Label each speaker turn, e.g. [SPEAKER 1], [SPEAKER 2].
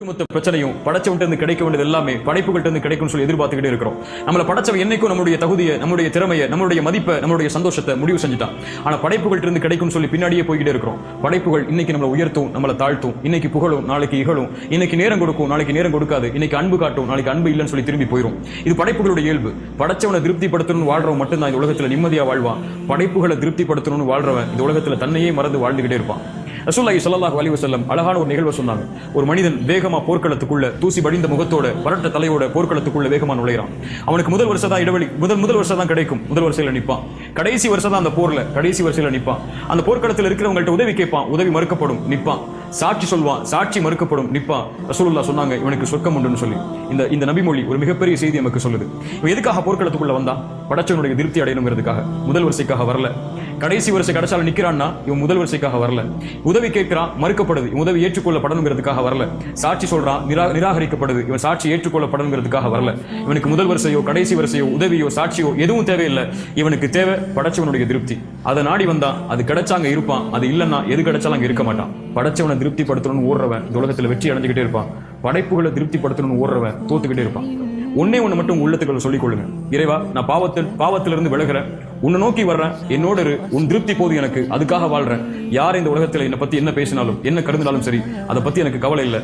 [SPEAKER 1] மொத்த பிரச்சனையும் படைச்சவன்ட்டு இருந்து கிடைக்க வேண்டியது எல்லாமே படைப்புகள்ட்ட இருந்து கிடைக்கும்னு சொல்லி எதிர்பார்த்துக்கிட்டே இருக்கிறோம். நம்மள படைச்சவன் என்னைக்கும் நம்மளுடைய தகுதியை, நம்மளுடைய திறமையை, நம்மளுடைய மதிப்பை, நம்மளுடைய சந்தோஷத்தை முடிவு செஞ்சுட்டான். ஆனா படைப்புகள்ட்ட இருந்து கிடைக்கும்னு சொல்லி பின்னாடியே போய்கிட்டே இருக்கிறோம். படைப்புகள் இன்னைக்கு நம்மளை உயர்த்தும், நம்மளை தாழ்த்தும், இன்னைக்கு புகழும், நாளைக்கு இகழும், இன்னைக்கு நேரம் கொடுக்கும், நாளைக்கு நேரம் கொடுக்காது, இன்னைக்கு அன்பு காட்டும், நாளைக்கு அன்பு இல்லைன்னு சொல்லி திரும்பி போயிடும். இது படைப்புகளுடைய இயல்பு. படைச்சவனை திருப்திப்படுத்தணும்னு வாழ்றவன் மட்டும்தான் இந்த உலகத்துல நிம்மதியா வாழ்வான். படைப்புகளை திருப்திப்படுத்தணும்னு வாழ்றவன் இந்த உலகத்துல தன்னையே மறந்து வாழ்ந்துகிட்டே இருப்பான். ரசூலுல்லாஹி ஸல்லல்லாஹு அலைஹி வஸல்லம் அழகான ஒரு நிகழ்வை சொன்னாங்க. ஒரு மனிதன் வேகமா போர்க்களத்துக்குள்ள தூசி படிந்த முகத்தோட பரட்ட தலையோட போர்க்களத்துக்குள்ள வேகமா நுழைறான். அவனுக்கு முதல் வருஷம் தான் இடைவெளி, முதல் வருஷம் தான் கிடைக்கும், முதல் வரிசையில நிப்பான். கடைசி வருஷம் தான் அந்த போர்ல கடைசி வரிசையில நிப்பான். அந்த போர்க்களத்தில் இருக்கிறவங்கள்ட்ட உதவி கேட்பான், உதவி மறுக்கப்படும், நிப்பான். சாட்சி சொல்வான், சாட்சி மறுக்கப்படும், நிப்பான். ரசூலுல்லாஹ் சொன்னாங்க, இவனுக்கு சொர்க்கம் உண்டுன்னு சொல்லி. இந்த நபிமொழி ஒரு மிகப்பெரிய செய்தி நமக்கு சொல்லுது. இவன் எதுக்காக போர்க்களத்துக்குள்ள வந்தான்? படைச்சவனுடைய திருப்தி அடையணுங்கிறதுக்காக. முதல் வரிசைக்காக வரல. கடைசி வரிசை கடைசால நிக்கிறான்னா இவன் முதல் வரிசைக்காக வரல. உதவி கேட்கிறான், மறுக்கப்படுது, உதவி ஏற்றுக்கொள்ளப்படணுங்கிறதுக்காக வரல. சாட்சி சொல்றான், நிராகரிக்கப்படுது, இவன் சாட்சி ஏற்றுக்கொள்ளப்படணுங்கிறதுக்காக வரல. இவனுக்கு முதல் வரிசையோ கடைசி வரிசையோ உதவியோ சாட்சியோ எதுவும் தேவையில்லை. இவனுக்கு தேவை படைச்சவனுடைய திருப்தி. அதை நாடி வந்தான், அது கிடைச்சாங்க இருப்பான், அது இல்லைன்னா எது கிடைச்சாலும் அங்க இருக்க மாட்டான். படைச்சவனை திருப்திப்படுத்தணும்னு ஓடுறவன் இந்த உலகத்துல வெற்றி அடைஞ்சுக்கிட்டே இருப்பான். படைப்புகளை திருப்திப்படுத்தணும்னு ஓடுறவன் தோத்துக்கிட்டே இருப்பான். ஒன்னே ஒண்ணு மட்டும் உள்ளத்துக்குள்ள சொல்லிக் கொள்ளுங்க, இறைவா நான் பாவத்திலிருந்து விலகிறேன், உன்னை நோக்கி வர்றேன், என்னோட உன் திருப்தி போது எனக்கு, அதுக்காக வாழ்றேன். யார் இந்த உலகத்துல என்னை பத்தி என்ன பேசினாலும் என்ன கருதினாலும் சரி, அதை பத்தி எனக்கு கவலை இல்லை.